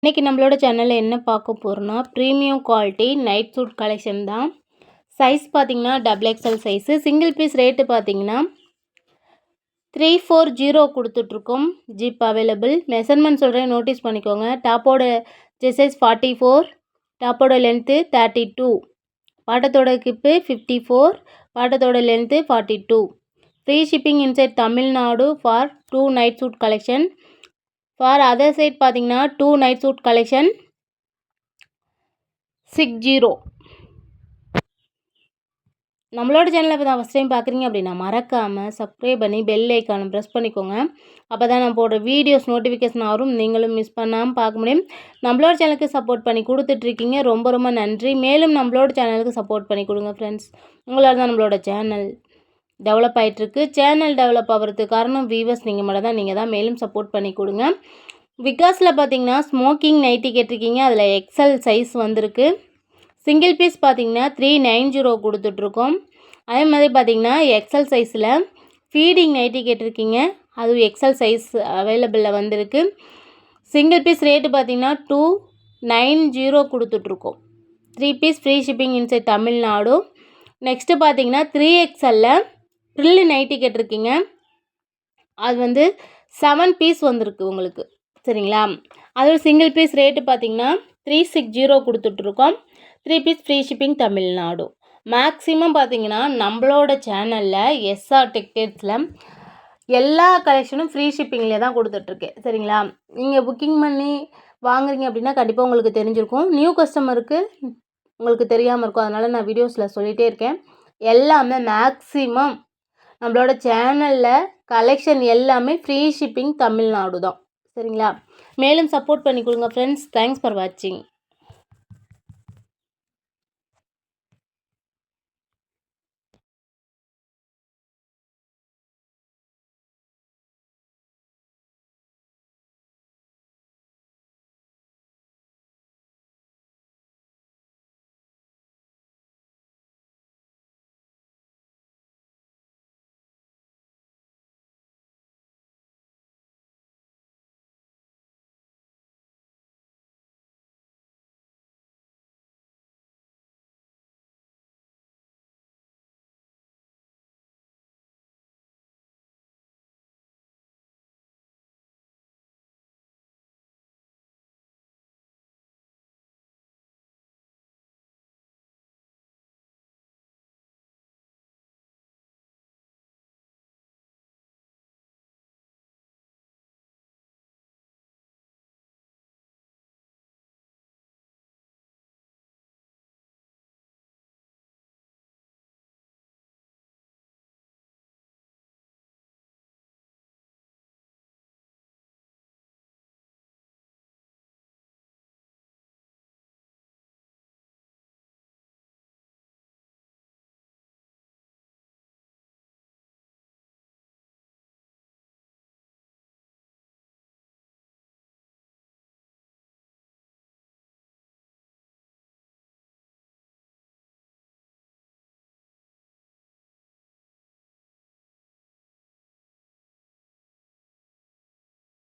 இன்றைக்கி நம்மளோட சேனலில் என்ன பார்க்க போகிறோன்னா premium quality night suit collection தான். சைஸ் பார்த்திங்கன்னா XXL size. Single piece rate பார்த்திங்கன்னா 340 கொடுத்துட்ருக்கோம். Zip available. மெஷர்மெண்ட் சொல்கிறேன், நோட்டீஸ் பண்ணிக்கோங்க. டாப்போட சைஸ் 44, டாப்போட லென்த்து 32, பாட்டத்தோட கிப்பு 54, பாட்டத்தோட length 42. Free shipping inside Tamil Nadu for 2 night suit collection. For other side பார்த்தீங்கன்னா 2 நைட் சூட் கலெக்ஷன் 60. நம்மளோட சேனலை இப்போ தான் ஃபஸ்ட் டைம் பார்க்குறீங்க அப்படின்னா மறக்காமல் சப்ஸ்கிரைப் பண்ணி பெல் ஐக்கானை ப்ரெஸ் பண்ணிக்கோங்க. அப்போ தான் நான் போடுற வீடியோஸ் நோட்டிஃபிகேஷன் ஆகும், நீங்களும் மிஸ் பண்ணாமல் பார்க்க முடியும். நம்மளோட சேனலுக்கு சப்போர்ட் பண்ணி கொடுத்துட்ருக்கீங்க, ரொம்ப ரொம்ப நன்றி. மேலும் நம்மளோட சேனலுக்கு சப்போர்ட் பண்ணி கொடுங்க ஃப்ரெண்ட்ஸ். உங்களால் தான் நம்மளோட சேனல் டெவலப் ஆகிட்டுருக்கு. சேனல் டெவலப் ஆகிறதுக்கு காரணம் வீவர்ஸ் நீங்கள் மட்டும் தான். நீங்கள் தான் மேலும் சப்போர்ட் பண்ணி கொடுங்க. விகாஸில் பார்த்தீங்கன்னா ஸ்மோக்கிங் நைட்டி கேட்டிருக்கீங்க, அதில் எக்ஸல் சைஸ் வந்திருக்கு. சிங்கிள் பீஸ் பார்த்தீங்கன்னா 390 கொடுத்துட்ருக்கோம். அதே மாதிரி பார்த்தீங்கன்னா எக்ஸல் சைஸில் ஃபீடிங் நைட்டி கேட்டிருக்கீங்க, அதுவும் எக்ஸல் சைஸ் அவைலபிளில் வந்திருக்கு. சிங்கிள் பீஸ் ரேட்டு பார்த்தீங்கன்னா 290 கொடுத்துட்ருக்கோம். 3 piece free shipping inside Tamil Nadu. Next பார்த்தீங்கன்னா 3XL ப்ரில்லு நைட்டி கேட்டிருக்கீங்க, அது 7 பீஸ் வந்திருக்கு உங்களுக்கு, சரிங்களா. அதோட சிங்கிள் பீஸ் ரேட்டு பார்த்தீங்கன்னா 360 கொடுத்துட்ருக்கோம். 3 piece free shipping Tamil Nadu. Maximum பார்த்தீங்கன்னா நம்மளோட சேனலில் எஸ்ஆர் டெக்டைல்ஸில் எல்லா கலெக்ஷனும் ஃப்ரீ ஷிப்பிங்லேயே தான் கொடுத்துட்ருக்கேன், சரிங்களா. நீங்கள் புக்கிங் பண்ணி வாங்குறீங்க அப்படின்னா கண்டிப்பாக உங்களுக்கு தெரிஞ்சிருக்கும். நியூ கஸ்டமருக்கு உங்களுக்கு தெரியாமல் இருக்கும், அதனால் நான் வீடியோஸில் சொல்லிகிட்டே இருக்கேன். எல்லாமே மேக்ஸிமம் நம்மளோட சேனலில் கலெக்ஷன் எல்லாமே ஃப்ரீ ஷிப்பிங் தமிழ்நாடு தான், சரிங்களா. மேலும் சப்போர்ட் பண்ணி கொடுங்க ஃப்ரெண்ட்ஸ். தேங்க்ஸ் ஃபார் வாட்சிங்.